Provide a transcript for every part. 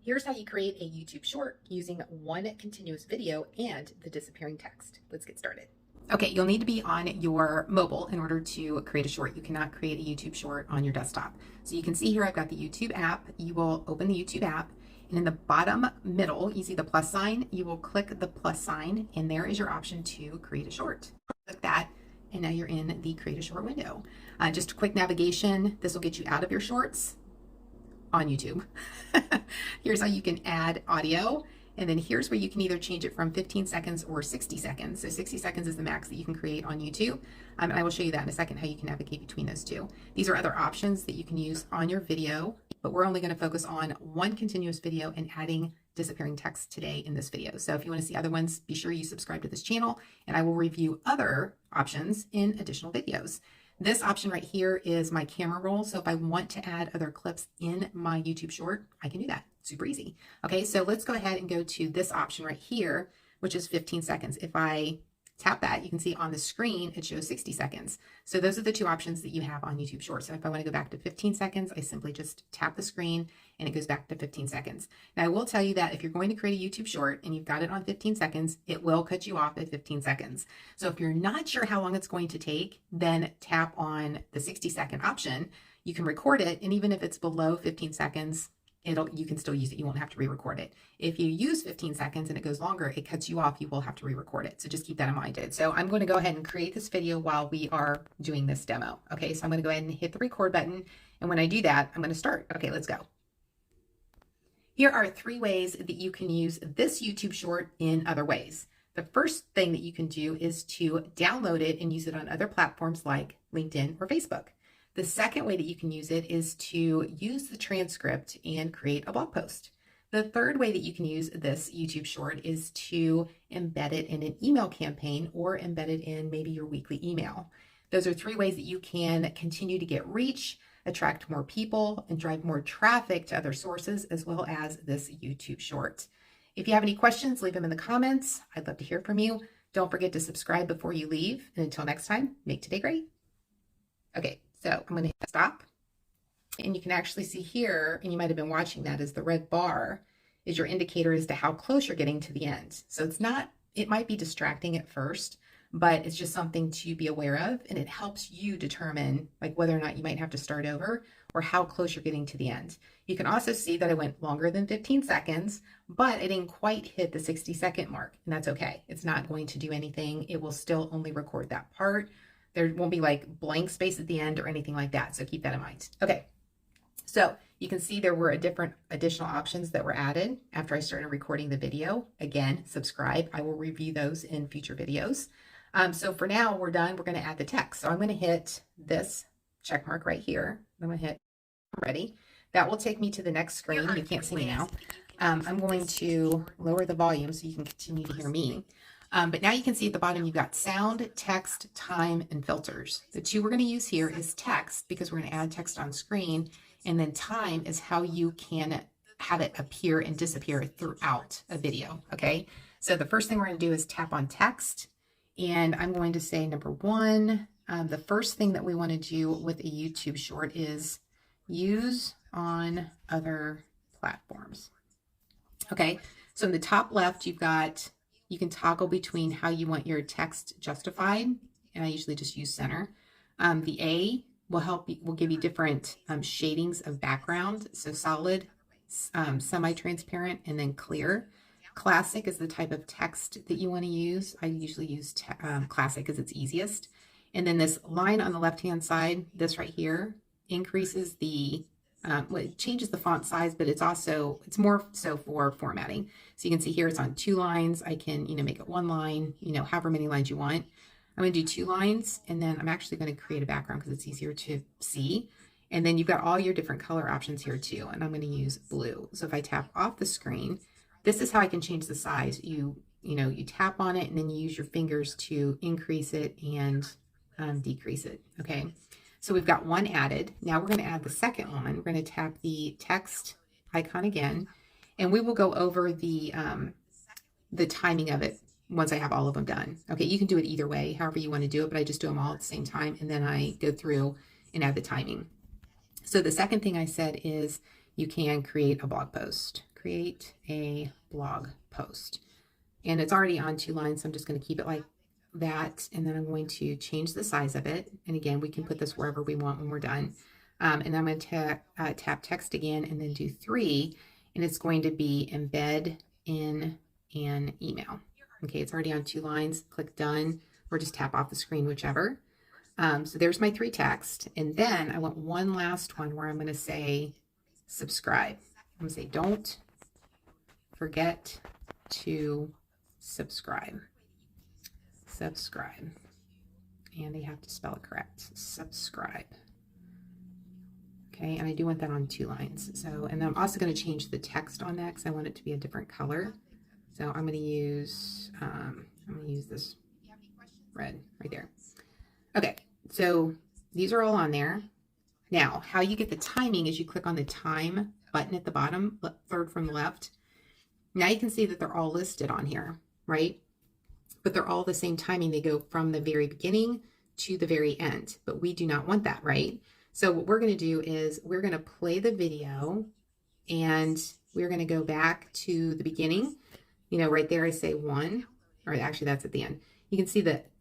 Here's how you create a YouTube short using one continuous video and the disappearing text. Let's get started. Okay, you'll need to be on your mobile in order to create a short. You cannot create a YouTube short on your desktop. So you can see here I've got the YouTube app. You will open the YouTube app, and in the bottom middle, you see the plus sign. You will click the plus sign, and there is your option to create a short. Click that, and now you're in the create a short window. Just a quick navigation. This will get you out of your shorts on YouTube. Here's how you can add audio, and then here's where you can either change it from 15 seconds or 60 seconds. So 60 seconds is the max that you can create on YouTube. And I will show you that in a second, how you can navigate between those two. These are other options that you can use on your video, but we're only going to focus on one continuous video and adding disappearing text today in this video. So if you want to see other ones, be sure you subscribe to this channel, and I will review other options in additional videos. This option right here is my camera roll. So if I want to add other clips in my YouTube short, I can do that. Super easy. Okay, so let's go ahead and go to this option right here, which is 15 seconds. If I tap that, you can see on the screen, it shows 60 seconds. So those are the two options that you have on YouTube Shorts. And if I want to go back to 15 seconds, I simply just tap the screen and it goes back to 15 seconds. Now I will tell you that if you're going to create a YouTube short and you've got it on 15 seconds, it will cut you off at 15 seconds. So if you're not sure how long it's going to take, then tap on the 60-second option. You can record it, and even if it's below 15 seconds, you can still use it. You won't have to re-record it. If you use 15 seconds and it goes longer, it cuts you off. You will have to re-record it. So just keep that in mind. So I'm going to go ahead and create this video while we are doing this demo. Okay, so I'm going to go ahead and hit the record button. And when I do that, I'm going to start. Okay, let's go. Here are 3 ways that you can use this YouTube short in other ways. The first thing that you can do is to download it and use it on other platforms like LinkedIn or Facebook. The second way that you can use it is to use the transcript and create a blog post. The third way that you can use this YouTube short is to embed it in an email campaign or embed it in maybe your weekly email. Those are 3 ways that you can continue to get reach, attract more people, and drive more traffic to other sources, as well as this YouTube short. If you have any questions, leave them in the comments. I'd love to hear from you. Don't forget to subscribe before you leave. And until next time, make today great. Okay. So I'm going to hit stop, and you can actually see here, and you might have been watching that, is the red bar is your indicator as to how close you're getting to the end. So it's not, it might be distracting at first, but it's just something to be aware of, and it helps you determine like whether or not you might have to start over or how close you're getting to the end. You can also see that I went longer than 15 seconds, but I didn't quite hit the 60-second mark, and that's okay. It's not going to do anything. It will still only record that part. There won't be like blank space at the end or anything like that. So keep that in mind. Okay. So you can see there were different additional options that were added after I started recording the video. Again, subscribe. I will review those in future videos. So for now, we're done. We're going to add the text. So I'm going to hit this check mark right here. I'm going to hit ready. That will take me to the next screen. You can't see me now. I'm going to lower the volume so you can continue to hear me. But now you can see at the bottom, you've got sound, text, time, and filters. The 2 we're going to use here is text, because we're going to add text on screen. And then time is how you can have it appear and disappear throughout a video. Okay. So the first thing we're going to do is tap on text. And I'm going to say number 1, the first thing that we want to do with a YouTube short is use on other platforms. Okay. So in the top left, you can toggle between how you want your text justified, and I usually just use center. The A will give you different shadings of background, so solid, semi-transparent, and then clear. Classic is the type of text that you want to use. I usually use classic because it's easiest. And then this line on the left-hand side, this right here, increases the well, it changes the font size, but it's more so for formatting. So you can see here it's on 2 lines. I can, make it 1 line, however many lines you want. I'm going to do 2 lines, and then I'm actually going to create a background because it's easier to see. And then you've got all your different color options here too, and I'm going to use blue. So if I tap off the screen, this is how I can change the size. You tap on it, and then you use your fingers to increase it and decrease it. Okay. So we've got 1 added. Now we're going to add the second one. We're going to tap the text icon again, and we will go over the timing of it once I have all of them done. Okay, you can do it either way, however you want to do it, but I just do them all at the same time, and then I go through and add the timing. So the second thing I said is you can create a blog post. create a blog post. And it's already on 2 lines, so I'm just going to keep it like that. And then I'm going to change the size of it. And again, we can put this wherever we want when we're done. And I'm going to tap text again and then do 3. And it's going to be embed in an email. Okay, it's already on 2 lines. Click done, or just tap off the screen, whichever. So there's my 3 text. And then I want one last one where I'm going to say subscribe. I'm going to say don't forget to subscribe. Subscribe. And you have to spell it correct. Subscribe. Okay, and I do want that on 2 lines. So, and then I'm also going to change the text on that because I want it to be a different color. So I'm going to use this red right there. Okay, so these are all on there. Now, how you get the timing is you click on the time button at the bottom, third from the left. Now you can see that they're all listed on here, right? But they're all the same timing. They go from the very beginning to the very end, but we do not want that, right? So what we're going to do is we're going to play the video and we're going to go back to the beginning. You know, right there I say 1, or actually that's at the end. You can see that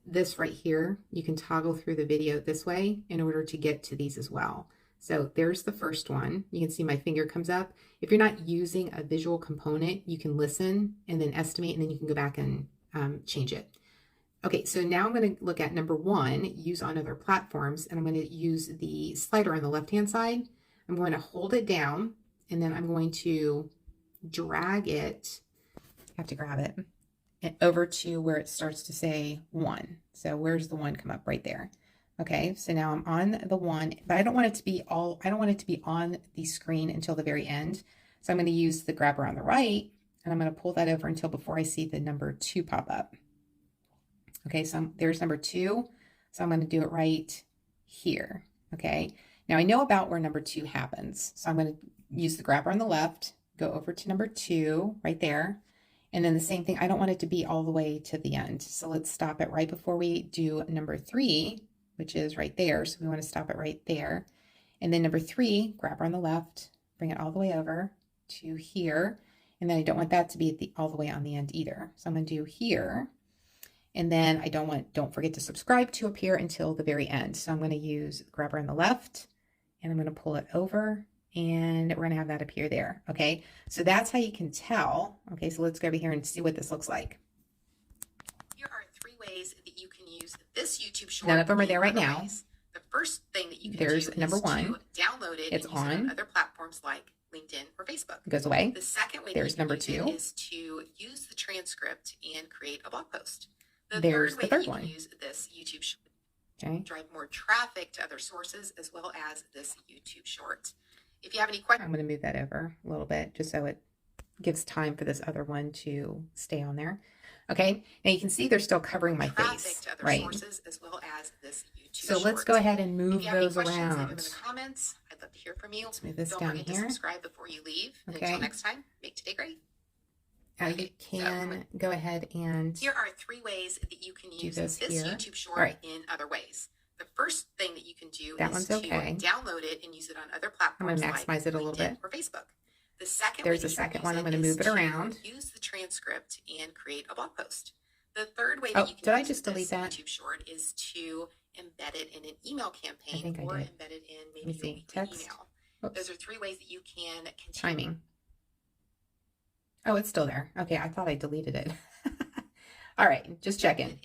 this right here, you can toggle through the video this way in order to get to these as well. So there's the first one. You can see my finger comes up. If you're not using a visual component, you can listen and then estimate, and then you can go back and change it. Okay, so now I'm going to look at number 1, use on other platforms, and I'm going to use the slider on the left-hand side. I'm going to hold it down, and then I'm going to drag it. I have to grab it over to where it starts to say 1. So where's the 1 come up? Right there. Okay, so now I'm on the 1, but I don't want it to be on the screen until the very end. So I'm going to use the grabber on the right, and I'm going to pull that over until before I see the number 2 pop up. Okay, so there's number 2. So I'm going to do it right here. Okay, now I know about where number 2 happens. So I'm going to use the grabber on the left, go over to number 2 right there. And then the same thing, I don't want it to be all the way to the end. So let's stop it right before we do number 3, which is right there. So we want to stop it right there. And then number 3, grabber on the left, bring it all the way over to here. And then I don't want that to be all the way on the end either. So I'm going to do here. And then I don't forget to subscribe to appear until the very end. So I'm going to use grabber on the left, and I'm going to pull it over, and we're going to have that appear there. Okay, so that's how you can tell. Okay, so let's go over here and see what this looks like. Here are 3 ways that you can use this YouTube short. None of them are there right now. The first thing that you can do is number 1. To download it and use it on other platforms like LinkedIn or Facebook. It goes away. The second way there's number 2 is to use the transcript and create a blog post. There's the third one. Use this YouTube short. Okay. Drive more traffic to other sources as well as this YouTube short. If you have any questions, I'm going to move that over a little bit just so it gives time for this other one to stay on there. Okay. Now you can see they're still covering my face, to other right? Sources as well as this YouTube so short. Let's go ahead and move those around. Leave them in the comments. I'd love to hear from you. Let's move this down here. Don't forget to subscribe before you leave. Okay. Until next time, make today great. You can go ahead and here are 3 ways that you can use this YouTube short in other ways. The first thing that you can do is to download it and use it on other platforms. I'm going to maximize it a little bit. Or Facebook. The second there's a second one. I'm going to move it around. Use the transcript and create a blog post. The third way that you can use this YouTube short is to embed it in an email campaign or embed it in maybe your weekly email. Oops. Those are 3 ways that you can continue. Timing. Oh, it's still there. Okay, I thought I deleted it. All right, just checking.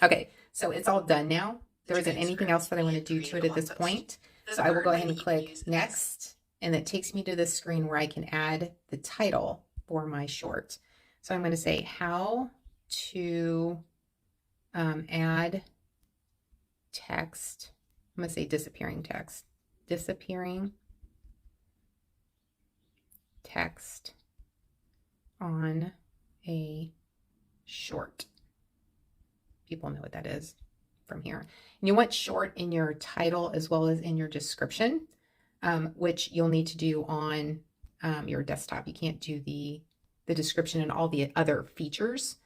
Okay, so it's all done now. There isn't anything else that I want to do to it at this point. So I will go ahead and click next, and it takes me to this screen where I can add the title for my short. So I'm going to say how to add text. I'm going to say disappearing text. Disappearing text on a short. People know what that is from here. And you want short in your title as well as in your description, which you'll need to do on your desktop. You can't do the description and all the other features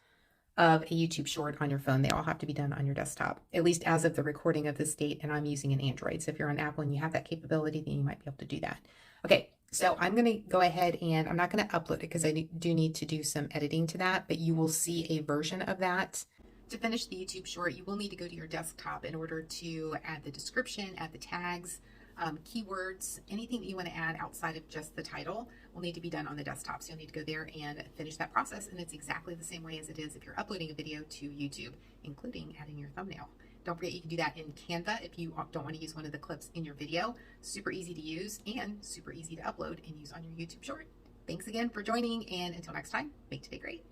of a YouTube short on your phone. They all have to be done on your desktop, at least as of the recording of this date, and I'm using an Android. So if you're on Apple and you have that capability, then you might be able to do that. Okay, So I'm going to go ahead and I'm not going to upload it because I do need to do some editing to that, but you will see a version of that. To finish the YouTube short, you will need to go to your desktop in order to add the description, add the tags, keywords, anything that you want to add outside of just the title will need to be done on the desktop. So you'll need to go there and finish that process. And it's exactly the same way as it is if you're uploading a video to YouTube, including adding your thumbnail. Don't forget you can do that in Canva if you don't want to use one of the clips in your video. Super easy to use and super easy to upload and use on your YouTube short. Thanks again for joining, and until next time, make today great.